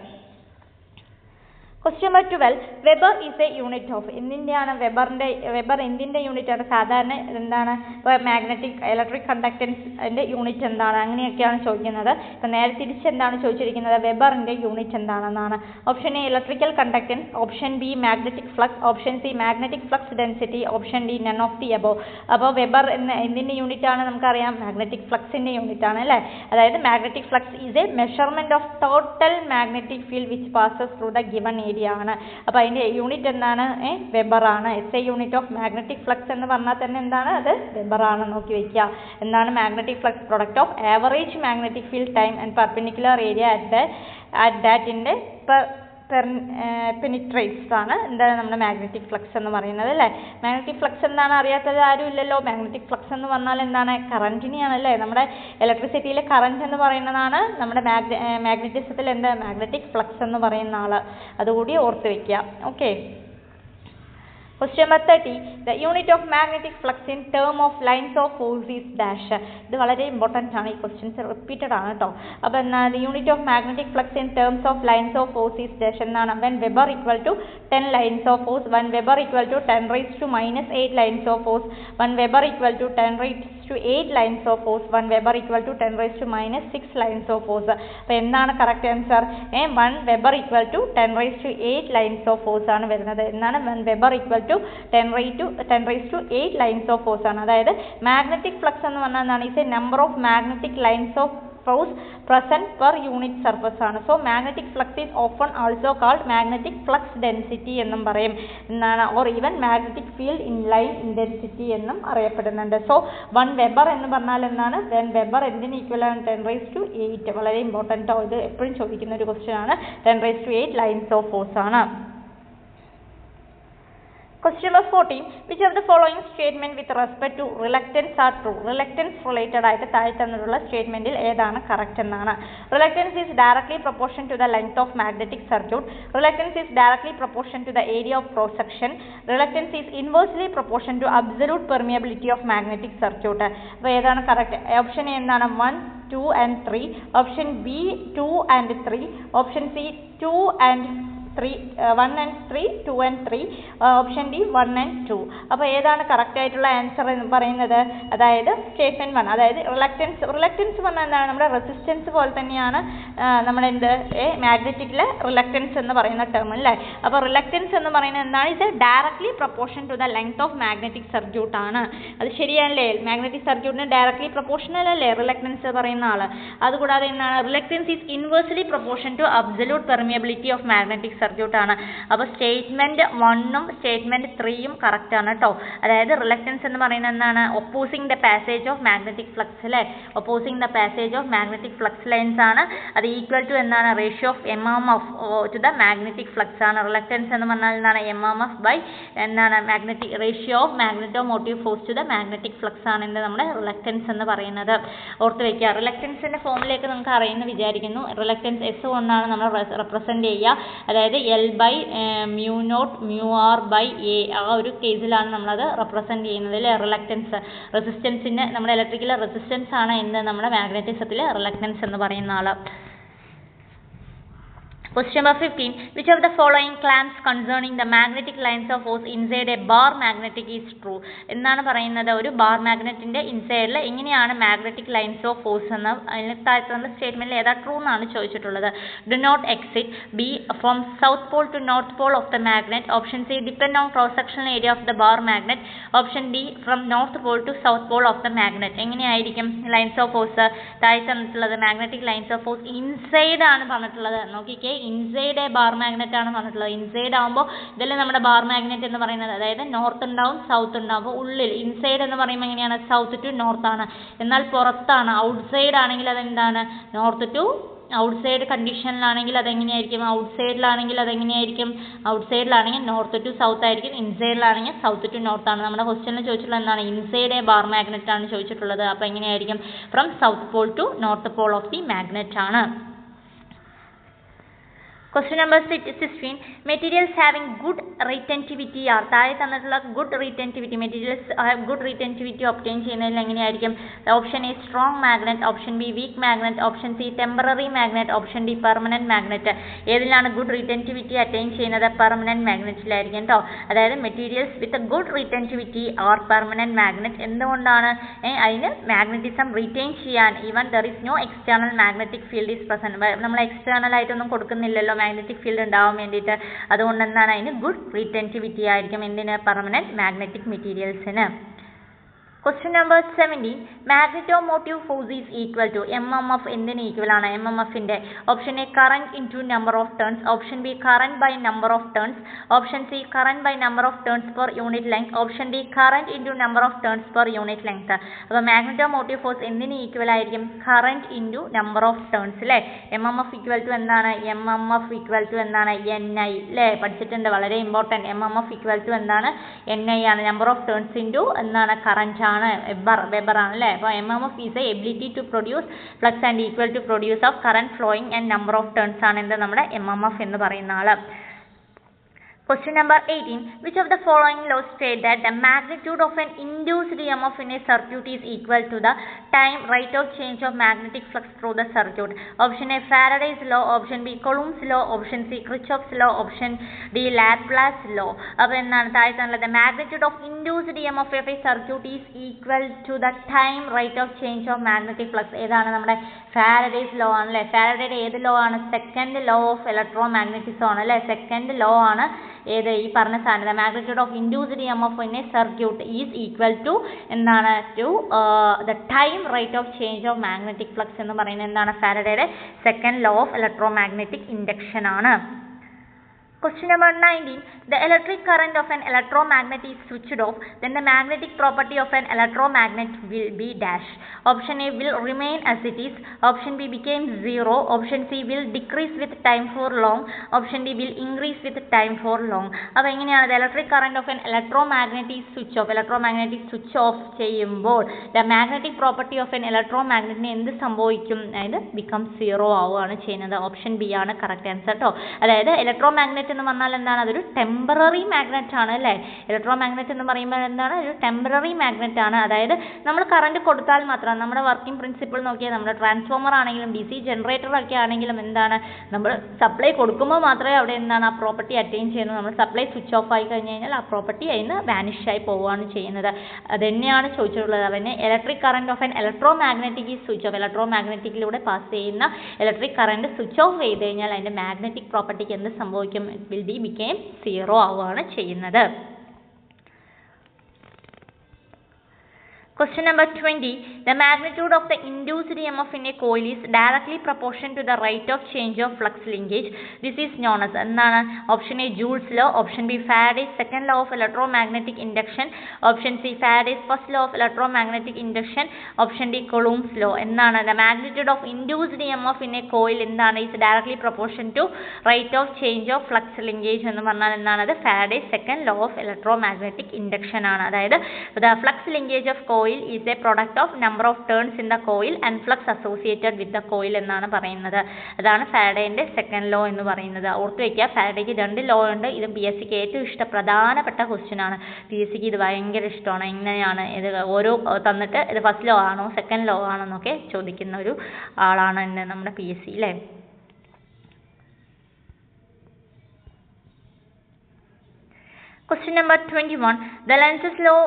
Question number 12. Weber is a unit of. എന്തിൻ്റെയാണ് വെബർ എന്തിൻ്റെ യൂണിറ്റ് ആണ്? സാധാരണ എന്താണ്? മാഗ്നറ്റിക് ഇലക്ട്രിക് കണ്ടക്ടൻസിൻ്റെ യൂണിറ്റ് എന്താണ്? അങ്ങനെയൊക്കെയാണ് ചോദിക്കുന്നത്. ഇപ്പം നേരെ തിരിച്ചെന്താണ് ചോദിച്ചിരിക്കുന്നത്? വെബറിൻ്റെ യൂണിറ്റ് എന്താണെന്നാണ്. Option A electrical conductance. Option B magnetic flux. Option C magnetic flux density. Option D none of the above. അപ്പോൾ വെബർ എന്തിൻ്റെ യൂണിറ്റ് ആണ്? നമുക്കറിയാം മാഗ്നറ്റിക് ഫ്ലക്സിൻ്റെ യൂണിറ്റ് ആണ് അല്ലേ. അതായത് magnetic flux is A measurement of total magnetic field which passes through the given area ആണ്. അപ്പോൾ അതിൻ്റെ യൂണിറ്റ് എന്താണ്? വെബർ ആണ്. SI unit of magnetic flux എന്ന് പറഞ്ഞാൽ തന്നെ എന്താണ്? അത് വെബർ ആണ്. നോക്കി വയ്ക്കുക. എന്താണ് magnetic flux? Product of average magnetic field time and perpendicular area at ദാറ്റിൻ്റെ പെനിട്രേറ്റ്സ് ആണ് എന്താണ് നമ്മുടെ മാഗ്നറ്റിക് ഫ്ലക്സ് എന്ന് പറയുന്നത് അല്ലേ. മാഗ്നറ്റിക് ഫ്ലക്സ് എന്താണ് അറിയാത്തത് ആരും ഇല്ലല്ലോ. മാഗ്നറ്റിക് ഫ്ലക്സ് എന്ന് പറഞ്ഞാൽ എന്താണ്? കറന്റിനെയാണ് അല്ലേ. നമ്മുടെ ഇലക്ട്രിസിറ്റിയിലെ കറന്റ് എന്ന് പറയുന്നതാണ് നമ്മുടെ മാഗ്നറ്റിസത്തിൽ എന്താ? മാഗ്നറ്റിക് ഫ്ലക്സ് എന്ന് പറയുന്ന ആള്. അതുകൂടി ഓർത്ത് വെക്കുക. Okay. Question number 30. The unit of magnetic flux in term of lines of force is dash. ഇത് വളരെ ഇമ്പോർട്ടൻ്റ് ആണ്. ഈ ക്വസ്റ്റ്യൻസ് റിപ്പീറ്റഡ് ആണ് കേട്ടോ. അപ്പോൾ എന്താണ്? The unit of magnetic flux in terms of lines of force is dash എന്നാണ്. when Weber equal to 10 lines of force, 1 Weber equal to 10 raised to minus 8 lines of force, 1 Weber equal to 10 raised to 8 lines of force, 1 Weber equal to 10 raised to minus 6 lines of force. അപ്പോൾ എന്താണ് correct answer? 1 Weber equal to 10 raised to 8 lines of force ആണ് വരുന്നത്. എന്നാണ് 1 Weber equal to 10 raised to 8 lines of force ആണ്. അതായത് magnetic flux എന്ന് പറഞ്ഞാൽ എന്താണ്? Is A number of magnetic lines of force present per unit surface ആണ്. So magnetic flux is often also called magnetic flux density എന്നും പറയും എന്നാണ്. Or even magnetic field in line intensity എന്നും അറിയപ്പെടുന്നുണ്ട്. So 1 weber എന്ന് പറഞ്ഞാൽ എന്താണ്? 1 weber എന്തിന് ഈക്വൽ ആണ്? 10 raised to 8. വളരെ ഇമ്പോർട്ടൻ്റ് ആണ്. ഇത് എപ്പോഴും ചോദിക്കുന്ന ഒരു ക്വസ്റ്റ്യൻ ആണ്. 10 raised to 8 lines of force ആണ്. Question number 14. Which of the following statement with respect to reluctance are true? Reluctance related ആയിട്ട് താഴെ തന്നിട്ടുള്ള സ്റ്റേറ്റ്മെന്റിൽ ഏതാണ് കറക്റ്റ് എന്നാണ്. Reluctance is directly proportional to the length of magnetic circuit. Reluctance is directly proportional to the area of cross section. Reluctance is inversely proportional to absolute permeability of magnetic circuit. അപ്പോൾ ഏതാണ് correct? Option A എന്താണ്? 1, 2 and 3. Option B 2 and 3. Option C 2 and 3, 1 and 3, 2 and 3. Option D 1 and 2. അപ്പോൾ ഏതാണ് correct ആയിട്ടുള്ള answer എന്ന് പറയുന്നത്? അതായത് statement 1. അതായത് റിലക്റ്റൻസ് പറഞ്ഞാൽ എന്താണ്? നമ്മുടെ റെസിസ്റ്റൻസ് പോലെ തന്നെയാണ് നമ്മുടെ എന്ത് മാഗ്നറ്റിക്കിലെ റിലക്റ്റൻസ് എന്ന് പറയുന്ന ടേം അല്ലേ. അപ്പോൾ റിലക്റ്റൻസ് എന്ന് പറയുന്നത് എന്താണ്? ഇത് directly proportion to the length of magnetic circuit ആണ്. അത് ശരിയല്ലേ? മാഗ്നറ്റിക് സർക്യൂട്ടിന് ഡയറക്ട്ലി പ്രൊപ്പോർഷണൽ അല്ലേ റിലക്റ്റൻസ് പറയുന്ന ആള്. അതുകൂടാതെ എന്താണ്? Reluctance is inversely proportion to absolute permeability of magnetic സർക്യൂട്ടാണ്. അപ്പോൾ സ്റ്റേറ്റ്മെൻറ്റ് 1ഉം സ്റ്റേറ്റ്മെൻറ്റ് 3യും കറക്റ്റാണ് കേട്ടോ. അതായത് റിലക്റ്റൻസ് എന്ന് പറയുന്നത് എന്താണ്? Opposing the passage of magnetic flux അല്ലേ, opposing the passage of magnetic flux lines ആണ്. അത് ഈക്വൽ ടു എന്താണ്? Ratio of MMF to the magnetic flux ആണ്. റിലക്റ്റൻസ് എന്ന് പറഞ്ഞാൽ എന്താണ്? MMF ബൈ എന്താണ്? Magnetic ratio of magnetomotive force to the magnetic flux ആണ് നമ്മുടെ റിലക്റ്റൻസ് എന്ന് പറയുന്നത്. ഓർത്ത് വയ്ക്കുക. റിലക്റ്റൻസിൻ്റെ ഫോമിലേക്ക് നിങ്ങൾക്ക് അറിയുമെന്ന് വിചാരിക്കുന്നു. റിലക്റ്റൻസ് S കൊണ്ടാണ് നമ്മൾ റെപ്രസെൻറ്റ് ചെയ്യുക. അതായത് L/μ0μr/A ആ ഒരു കേസിലാണ് നമ്മളത് റെപ്രസെൻറ്റ് ചെയ്യുന്നത് അല്ലേ. റിലക്റ്റൻസ് റെസിസ്റ്റൻസിൻ്റെ നമ്മുടെ ഇലക്ട്രിക്കൽ റെസിസ്റ്റൻസ് ആണ് എന്ത്? നമ്മുടെ മാഗ്നറ്റിസത്തിൽ റിലക്റ്റൻസ് എന്ന് പറയുന്ന ആൾ. Question number 15. Which of the following claims concerning the magnetic lines of force inside a bar magnetic is true? എന്നാണ് പറയുന്നത്. ഒരു ബാർ മാഗ്നറ്റിന്റെ ഇൻസൈഡിൽ എങ്ങനെയാണ് മാഗ്നറ്റിക് ലൈൻസ് ഓഫ് ഫോഴ്സ് എന്ന് അതിന് താഴത്തുള്ള സ്റ്റേറ്റ്മെന്റിൽ ഏതാ ട്രൂ എന്നാണ് ചോദിച്ചിട്ടുള്ളത്. Do not exit B from south pole to north pole of the magnet. Option C depend on cross sectional area of the bar magnet. Option D from north pole to south pole of the magnet. എങ്ങനെയായിരിക്കും lines of force താഴെ തന്നിട്ടുള്ളത്? Magnetic lines of force inside ആണ് പറഞ്ഞിട്ടുള്ളത്. നോക്കിക്കേ, inside bar magnet ആണ് പറഞ്ഞിട്ടുള്ളത്. Inside ആകുമ്പോൾ ഇതല്ലേ നമ്മുടെ ബാർ മാഗ്നറ്റ് എന്ന് പറയുന്നത്. അതായത് നോർത്ത് ഉണ്ടാവും സൗത്ത് ഉണ്ടാവും. അപ്പോൾ ഉള്ളിൽ ഇൻസൈഡ് എന്ന് പറയുമ്പോൾ എങ്ങനെയാണ്? സൗത്ത് ടു നോർത്ത് ആണ്. എന്നാൽ പുറത്താണ് ഔട്ട്സൈഡ് ആണെങ്കിൽ അതെന്താണ്? നോർത്ത് ടു ഔട്ട്സൈഡ് കണ്ടീഷനിലാണെങ്കിൽ അതെങ്ങനെയായിരിക്കും? ഔട്ട്സൈഡിലാണെങ്കിൽ അതെങ്ങനെയായിരിക്കും? ഔട്ട്സൈഡിലാണെങ്കിൽ നോർത്ത് ടു സൗത്ത് ആയിരിക്കും. ഇൻസൈഡിലാണെങ്കിൽ സൗത്ത് ടു നോർത്ത് ആണ്. നമ്മുടെ ക്വസ്റ്റ്യനിൽ ചോദിച്ചിട്ടുള്ളത് എന്താണ്? ഇൻസൈഡ് ബാർ മാഗ്നറ്റ് ആണ് ചോദിച്ചിട്ടുള്ളത്. അപ്പോൾ എങ്ങനെയായിരിക്കും? From south pole to north pole of the magnet ആണ്. Question number 16. Materials having good retentivity are താഴെ തന്നിട്ടുള്ള good retentivity materials have good retentivity obtain ചെയ്യുന്നതിൽ എങ്ങനെയായിരിക്കും? Option A strong magnet, option B weak magnet, option C temporary magnet, option D permanent magnet. ഏതിലാണ് good retentivity attain ചെയ്യുന്നത്? Permanent മാഗ്നറ്റിലായിരിക്കും കേട്ടോ. അതായത് materials with good retentivity are permanent magnet. എന്തുകൊണ്ടാണ്? അതിന് magnetism retain ചെയ്യാൻ even there is no external magnetic field is present. നമ്മൾ external ആയിട്ടൊന്നും കൊടുക്കുന്നില്ലല്ലോ മാഗ്നറ്റിക് ഫീൽഡ് ഉണ്ടാവാൻ വേണ്ടിയിട്ട്. അതുകൊണ്ട് എന്താണ്? അതിന് ഗുഡ് റിറ്റൻറ്റിവിറ്റി ആയിരിക്കും എന്തിന്? പെർമനന്റ് മാഗ്നറ്റിക് മെറ്റീരിയൽസിന്. Question number 17. Magnetomotive force is equal to MMF എന്തിന് ഈക്വൽ ആണ്? MMFന്റെ option A current into number of turns, option B current by number of turns, option C current by number of turns per unit length, option D current into number of turns per unit length. അപ്പോൾ magnetomotive force എന്തിന് equal ആയിരിക്കും? Current into number of turns അല്ലേ. MMF equal to എന്താണ്? MMF equal to എന്താണ്? NI അല്ലേ. പഠിച്ചിട്ടുണ്ട്, വളരെ important. MMF equal to എന്താണ്? NI ആണ്. നമ്പർ ഓഫ് ടേൺസ് ഇൻറ്റു എന്താണ്? കറന്റ് ആണ്. വെബർ ആണ് അല്ലേ. അപ്പോൾ MMF is a ability to produce flux and equal to produce of current flowing and number of turns ആണ് എന്ത്? നമ്മുടെ MMF എന്ന് പറയുന്ന ആൾ. Question number 18. Which of the following laws state that the magnitude of an induced EMF in a circuit is equal to the time rate of change of magnetic flux through the circuit? Option A Faraday's law, option B Coulomb's law, option C Kirchhoff's law, option D Laplace law. അപ്പോൾ എന്താണ് താഴെ തന്നത്? The magnitude of induced EMF of a circuit is equal to the time rate of change of magnetic flux. ഏതാണ്? നമ്മുടെ Faraday's law ആണല്ലേ. ഫാരഡേയുടെ ഏത് law ആണ്? Second law of ഇലക്ട്രോമാഗ്നറ്റിസം ആണ് അല്ലേ. സെക്കൻഡ് ലോ ആണ് ഏത്? ഈ പറഞ്ഞ സാധനം. Magnitude of induced EMF in a circuit is equal to എന്താണ്? To the time rate of change of magnetic flux എന്ന് പറയുന്നത് എന്താണ്? ഫാരഡേയുടെ second law of electromagnetic induction ആണ്. Question number 19. The electric current of an electromagnet is switched off, then the magnetic property of an electromagnet will be dash. Option A will remain as it is, option B became zero, option C will decrease with time for long, option D will increase with time for long. അപ്പോൾ എങ്ങനെയാണ്? The electric current of an electromagnet is switch off. Electromagnetic switch off ചെയ്യുമ്പോൾ the magnetic property of an electromagnet എന്ത് സംഭവിക്കും? അതായത് become zero ആവുകയാണ് ചെയ്യുന്നത്. Option B ആണ് correct answer കേട്ടോ. അതായത് ഇലക്ട്രോമാഗ്നറ്റ് എന്ന് പറഞ്ഞാൽ എന്താണ്? അതൊരു ടെമ്പററി മാഗ്നറ്റ് ആണ് അല്ലേ. ഇലക്ട്രോമാഗ്നറ്റ് എന്ന് പറയുമ്പോൾ എന്താണ്? ഒരു ടെമ്പററി മാഗ്നറ്റ് ആണ്. അതായത് നമ്മൾ കറണ്ട് കൊടുത്താൽ മാത്രം, നമ്മുടെ വർക്കിംഗ് പ്രിൻസിപ്പിൾ നോക്കിയാൽ നമ്മുടെ ട്രാൻസ്ഫോമർ ആണെങ്കിലും DC ജനറേറ്റർ ഒക്കെ ആണെങ്കിലും എന്താണ്? നമ്മൾ സപ്ലൈ കൊടുക്കുമ്പോൾ മാത്രമേ അവിടെ എന്താണ് ആ പ്രോപ്പർട്ടി അറ്റൈൻ ചെയ്യുന്നത്. നമ്മൾ സപ്ലൈ സ്വിച്ച് ഓഫ് ആയി കഴിഞ്ഞ് കഴിഞ്ഞാൽ ആ പ്രോപ്പർട്ടി അതിന് വാനിഷ് ആയി പോവുകയാണ് ചെയ്യുന്നത്. അതുതന്നെയാണ് ചോദിച്ചിട്ടുള്ളത്. അവന് electric current of an electromagnetic switch off, ഇലക്ട്രോമാഗ്നറ്റിക്കിലൂടെ പാസ് ചെയ്യുന്ന ഇലക്ട്രിക് കറണ്ട് സ്വിച്ച് ഓഫ് ചെയ്ത് കഴിഞ്ഞാൽ അതിൻ്റെ മാഗ്നറ്റിക് പ്രോപ്പർട്ടിക്ക് എന്ത് സംഭവിക്കും? It will be become zero ആവുകയാണ് ചെയ്യുന്നത്. Question number 20. The magnitude of the induced EMF in a coil is directly proportional to the rate of change of flux linkage. This is known as option A Joule's law, option B Faraday's second law of electromagnetic induction, option C Faraday's first law of electromagnetic induction, option D Coulomb's law. The magnitude of induced EMF in a coil is directly proportional to rate of change of flux linkage. Faraday's second law of electromagnetic induction. The flux linkage of coil is a product of number of turns in the coil and flux associated with the coil എന്നാണ് പറയുന്നത്. അതാണ് ഫാരഡേയുടെ second law എന്ന് പറയുന്നത്. ഓർത്ത് വയ്ക്കുക, ഫാരഡേക്ക് 2 law ഉണ്ട്. ഇത് PSCക്ക് ഏറ്റവും പ്രധാനപ്പെട്ട ക്വസ്റ്റ്യൻ ആണ്. PSCക്ക് ഇത് ഭയങ്കര ഇഷ്ടമാണ്. എങ്ങനെയാണ് ഇത് ഓരോ തന്നിട്ട് ഇത് ഫസ്റ്റ് ലോ ആണോ സെക്കൻഡ് ലോ ആണോ എന്നൊക്കെ ചോദിക്കുന്ന ഒരു ആളാണ് നമ്മുടെ PSC അല്ലേ. Question number 21. The Lenz's law,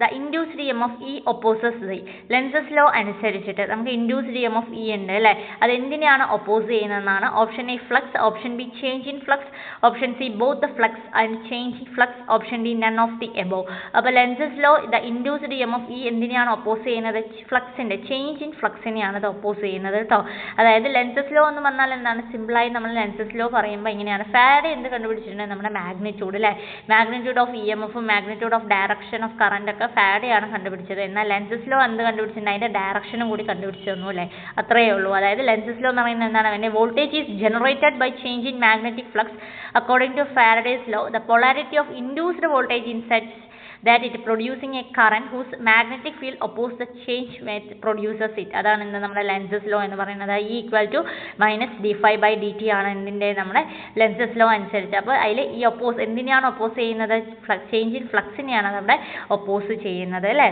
the induced EMF E opposes the Lenz's law അനുസരിച്ചിട്ട് നമുക്ക് induced EMF E ഉണ്ട് അല്ലേ. അത് എന്തിനെയാണ് oppose ചെയ്യുന്നതെന്നാണ്. Option A flux, option B change in flux, option C both the flux and change in flux, option D none of the above. അപ്പോൾ Lenz's law ദ induced EMF E എന്തിനെയാണ് oppose ചെയ്യുന്നത്? ഫ്ലക്സിൻ്റെ change in ഫ്ലക്സിനെയാണ് അത് oppose ചെയ്യുന്നത് കേട്ടോ. അതായത് Lenz's law എന്ന് പറഞ്ഞാൽ എന്താണ്? സിമ്പിളായി നമ്മൾ Lenz's law പറയുമ്പോൾ ഇങ്ങനെയാണ്. ഫാരഡേ എന്ത് കണ്ടുപിടിച്ചിട്ടുണ്ട്? നമ്മുടെ മാഗ്നിറ്റ്യൂഡ് അല്ലേ. Magnitude of EMF, magnitude of direction of current ഫാരഡേയാണ് കണ്ടുപിടിച്ചത്. എന്നാൽ Lenz's law എന്ത് കണ്ടുപിടിച്ചിട്ടുണ്ട്? അതിന്റെ ഡയറക്ഷനും കൂടി കണ്ടുപിടിച്ചു തന്നു അല്ലേ. അത്രയേ ഉള്ളൂ. അതായത് Lenz's law എന്ന് പറയുന്നത് എന്താണ്? Voltage is generated by change in magnetic flux. According to Faraday's law, the polarity of induced voltage is such that it producing a current whose magnetic field opposes the change when it produces it. അതാണ് നമ്മുടെ Lenz's law എന്ന് പറയുന്നത്. E = -d∅dt ആണ് ഇതിന്റെ നമ്മുടെ Lenz's law അനുസരിച്ച്. അപ്പോൾ അതിൽ ഈ ഒപ്പോസ് എന്തിനെയാണ് ഒപ്പോസ് ചെയ്യുന്നത്? ചേഞ്ച് ഇൻ ഫ്ലക്സിനെയാണ് നമ്മുടെ ഒപ്പോസ് ചെയ്യുന്നത് അല്ലേ.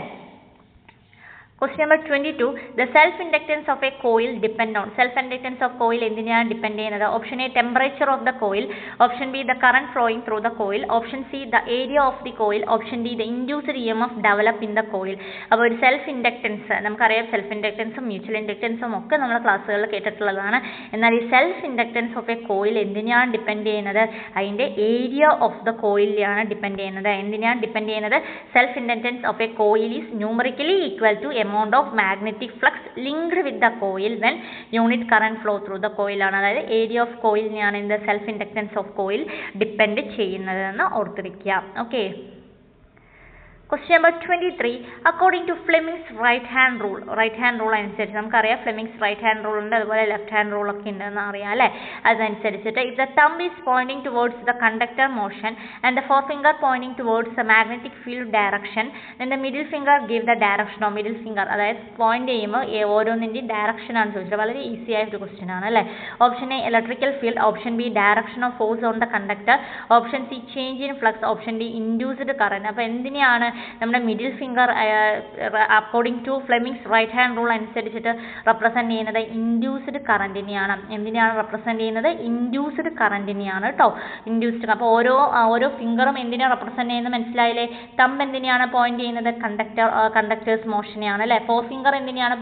Question number 22. The self-inductance of a coil depend on. Self-inductance of coil എന്തിനെയാണ് ഡിപ്പെൻഡ് ചെയ്യുന്നത്? Option A temperature of the coil, option B the current flowing through the coil, option C the area of the coil, option D the induced EMF develop in the coil. അപ്പോൾ ഒരു self inductance നമുക്കറിയാം. Self ഇൻഡക്റ്റൻസും mutual ഇൻഡക്റ്റൻസും ഒക്കെ നമ്മൾ ക്ലാസ്സുകളിൽ കേട്ടിട്ടുള്ളതാണ്. എന്നാൽ ഈ self inductance of a coil എന്തിനെയാണ് ഡിപ്പെൻഡ് ചെയ്യുന്നത്? അതിൻ്റെ ഏരിയ ഓഫ് ദ കോയിലാണ് ഡിപ്പെൻഡ് ചെയ്യുന്നത്. എന്തിനാണ് ഡിപ്പെൻഡ് ചെയ്യുന്നത്? Self inductance of a coil is numerically equal to amount of magnetic flux linked with the coil when unit current flow through the coil ആണ്. അതായത് area of കോയിലിനെയാണ് இந்த self inductance of coil depend ചെയ്യുന്നതെന്ന് ഓർത്തിരിക്കുക. Okay. Question number 23. According to Fleming's right hand rule അനുസരിച്ച് നമുക്കറിയാം Fleming's right hand rule ഉണ്ട്, അതുപോലെ left hand rule ഒക്കെ ഉണ്ടെന്ന് അറിയാം അല്ലേ. അതനുസരിച്ചിട്ട് if the thumb is pointing towards the conductor motion and the forefinger pointing towards the magnetic field direction, then the middle finger give the direction of middle finger. അതായത് point ചെയ്യുമ്പോൾ ഓരോന്നിൻ്റെയും direction ആണ് ചോദിച്ചത്. വളരെ ഈസി ആയിട്ട് question ആണ് അല്ലേ. Option A electrical field, option B direction of force on the conductor, option C change in flux, option D induced current. അപ്പോൾ എന്തിനെയാണ് നമ്മുടെ middle finger according to Fleming's right hand rule അനുസരിച്ചിട്ട് represent ചെയ്യുന്നത് ഇൻഡ്യൂസ്ഡ് കറന്റിനെയാണ്. എന്തിനാണ് റെപ്രസെൻറ്റ് ചെയ്യുന്നത്? ഇൻഡ്യൂസ്ഡ് കറന്റിനെയാണ് കേട്ടോ. ഇൻഡ്യൂസ്ഡ്. അപ്പോൾ ഓരോ ഫിംഗറും എന്തിനാണ് റെപ്രസെൻറ്റ് ചെയ്യുന്നത് മനസ്സിലായില്ലേ? തമ്പ് എന്തിനെയാണ് പോയിന്റ് ചെയ്യുന്നത്? കണ്ടക്ടേഴ്സ് മോഷനെയാണ് അല്ലേ. ഫോർ ഫിംഗർ എന്തിനെയാണ്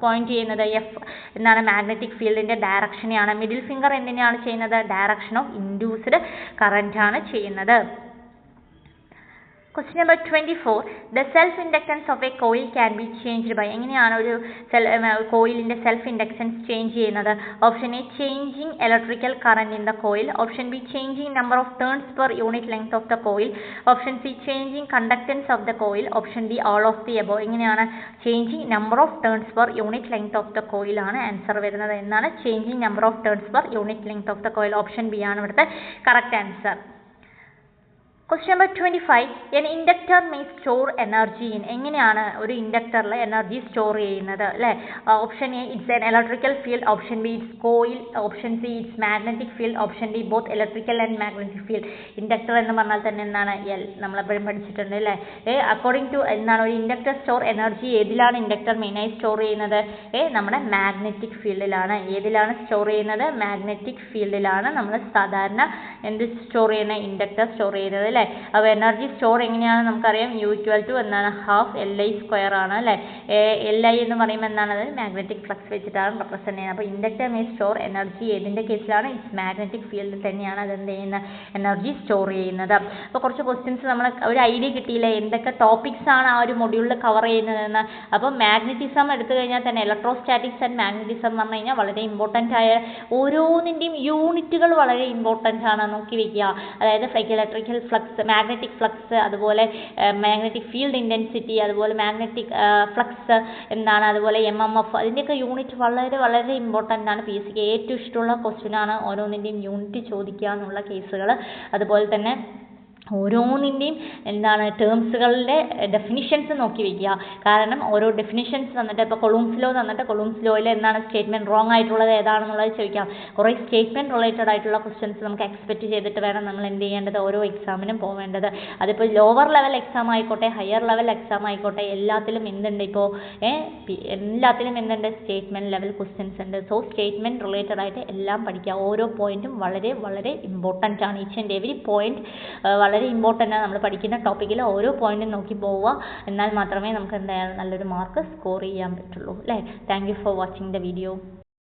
പോയിന്റ് ചെയ്യുന്നത്? എന്താണ്? മാഗ്നറ്റിക് ഫീൽഡിൻ്റെ ഡയറക്ഷനെയാണ്. മിഡിൽ ഫിംഗർ എന്തിനാണ് ചെയ്യുന്നത്? ഡയറക്ഷൻ ഓഫ് ഇൻഡ്യൂസ്ഡ് കറന്റ് ആണ് ചെയ്യുന്നത്. Question number 24. The self-inductance of a coil can be changed by. എങ്ങനെയാണ് ഒരു കോയിലിൻ്റെ സെൽഫ് ഇൻഡക്റ്റൻസ് ചേഞ്ച് ചെയ്യുന്നത്? Option A changing electrical current in the coil, option B changing number of turns per unit length of the coil, option C changing conductance of the coil, option D all of the above. എങ്ങനെയാണ്? Changing number of turns per unit length of the coil ആണ് answer വരുന്നത്. എന്നാണ് changing number of turns per unit length of the coil. Option B ആണ് ഇവിടുത്തെ correct answer. Question number 25. An inductor may store energy in. എങ്ങനെയാണ് ഒരു ഇൻഡക്ടറിൽ energy store ചെയ്യുന്നത് അല്ലേ? Option A it's an electrical field, option B it's coil, option C it's magnetic field, option D both electrical and magnetic field. Inductor എന്ന് പറഞ്ഞാൽ തന്നെ എന്താണ്? നമ്മളെപ്പോഴും പഠിച്ചിട്ടുണ്ട് അല്ലേ. അക്കോർഡിംഗ് ടു എന്താണ് ഒരു ഇൻഡക്ടർ സ്റ്റോർ എനർജി ഏതിലാണ് ഇൻഡക്ടർ മെയിനായി സ്റ്റോർ ചെയ്യുന്നത്? നമ്മുടെ മാഗ്നറ്റിക് ഫീൽഡിലാണ്. ഏതിലാണ് സ്റ്റോർ ചെയ്യുന്നത്? മാഗ്നറ്റിക് ഫീൽഡിലാണ് നമ്മൾ സാധാരണ എന്ത് സ്റ്റോർ ചെയ്യുന്ന ഇൻഡക്ടർ സ്റ്റോർ ചെയ്യുന്നത്. അല്ലേ. അപ്പോൾ എനർജി സ്റ്റോർ എങ്ങനെയാണ് നമുക്കറിയാം, U = എന്താണ് ഹാഫ് LI² ആണ് അല്ലേ. LI എന്ന് പറയുമ്പോൾ എന്താണ്, അത് മാഗ്നറ്റിക് ഫ്ലക്സ് വെച്ചിട്ടാണ് റെപ്രസെൻറ്റ് ചെയ്യുന്നത്. അപ്പോൾ ഇൻഡക്ടർ മേ സ്റ്റോർ എനർജി ഏതിൻ്റെ കേസിലാണ്, ഇറ്റ്സ് മാഗ്നറ്റിക് ഫീൽഡിൽ തന്നെയാണ് അത് എന്ത് ചെയ്യുന്നത്, എനർജി സ്റ്റോർ ചെയ്യുന്നത്. അപ്പോൾ കുറച്ച് ക്വസ്റ്റ്യൻസ് നമ്മൾ ഒരു ഐഡിയ കിട്ടിയില്ലേ എന്തൊക്കെ ടോപ്പിക്സ് ആണ് ആ ഒരു മൊഡ്യൂളിൽ കവർ ചെയ്യുന്നതെന്ന്. അപ്പോൾ മാഗ്നറ്റിസം എടുത്തു കഴിഞ്ഞാൽ തന്നെ ഇലക്ട്രോസ്റ്റാറ്റിക്സ് ആൻഡ് മാഗ്നറ്റിസം എന്ന് പറഞ്ഞു കഴിഞ്ഞാൽ വളരെ ഇമ്പോർട്ടൻ്റ് ആയ ഓരോന്നിൻ്റെയും യൂണിറ്റുകൾ വളരെ ഇമ്പോർട്ടൻ്റ് ആണ്, നോക്കി വയ്ക്കുക. അതായത് ഇലക്ട്രിക്കൽ ഫ്ലക്സ്, മാഗ്നറ്റിക് ഫ്ലക്സ്, അതുപോലെ മാഗ്നറ്റിക് ഫീൽഡ് ഇൻറ്റൻസിറ്റി, അതുപോലെ മാഗ്നറ്റിക് ഫ്ലക്സ് എന്താണ്, അതുപോലെ MMF, അതിൻ്റെയൊക്കെ യൂണിറ്റ് വളരെ വളരെ ഇമ്പോർട്ടൻ്റ് ആണ്. PSCക്ക് ഏറ്റവും ഇഷ്ടമുള്ള ക്വസ്റ്റ്യൻ ആണ് ഓരോന്നിൻ്റെയും യൂണിറ്റ് ചോദിക്കുക എന്നുള്ള കേസുകൾ. അതുപോലെ തന്നെ ഓരോന്നിൻ്റെയും എന്താണ് ടേംസുകളുടെ ഡെഫിനിഷൻസ് നോക്കി വയ്ക്കുക. കാരണം ഓരോ ഡെഫിനിഷൻസ് തന്നിട്ട് ഇപ്പോൾ കൊളൂംസ് ലോ തന്നിട്ട് കൊളൂംസ് ലോയിൽ എന്താണ് സ്റ്റേറ്റ്മെൻറ്റ് റോങ് ആയിട്ടുള്ളത് ഏതാണെന്നുള്ളത് ചോദിക്കാം. കുറേ സ്റ്റേറ്റ്മെൻറ്റ് റിലേറ്റഡ് ആയിട്ടുള്ള ക്വസ്റ്റ്യൻസ് നമുക്ക് എക്സ്പെക്റ്റ് ചെയ്തിട്ട് വേണം നമ്മൾ എന്ത് ചെയ്യേണ്ടത്, ഓരോ എക്സാമിനും പോവേണ്ടത്. അതിപ്പോൾ ലോവർ ലെവൽ എക്സാം ആയിക്കോട്ടെ, ഹയർ ലെവൽ എക്സാം ആയിക്കോട്ടെ, എല്ലാത്തിലും എന്തുണ്ട്, ഇപ്പോൾ എല്ലാത്തിലും എന്തുണ്ട്, സ്റ്റേറ്റ്മെൻറ്റ് ലെവൽ ക്വസ്റ്റ്യൻസ് ഉണ്ട്. സോ സ്റ്റേറ്റ്മെൻറ്റ് റിലേറ്റഡ് ആയിട്ട് എല്ലാം പഠിക്കുക. ഓരോ പോയിൻറ്റും വളരെ വളരെ ഇമ്പോർട്ടൻ്റ് ആണ്. ഈച്ച് ആൻഡ് എവരി പോയിൻറ്റ് വളരെ ഇമ്പോർട്ടൻ്റ് ആണ്. നമ്മൾ പഠിക്കുന്ന ടോപ്പിക്കിൽ ഓരോ പോയിന്റും നോക്കി പോവുക. എന്നാൽ മാത്രമേ നമുക്ക് എന്തായാലും നല്ലൊരു മാർക്ക് സ്കോർ ചെയ്യാൻ പറ്റുള്ളൂ അല്ലേ. Thank you for watching the video.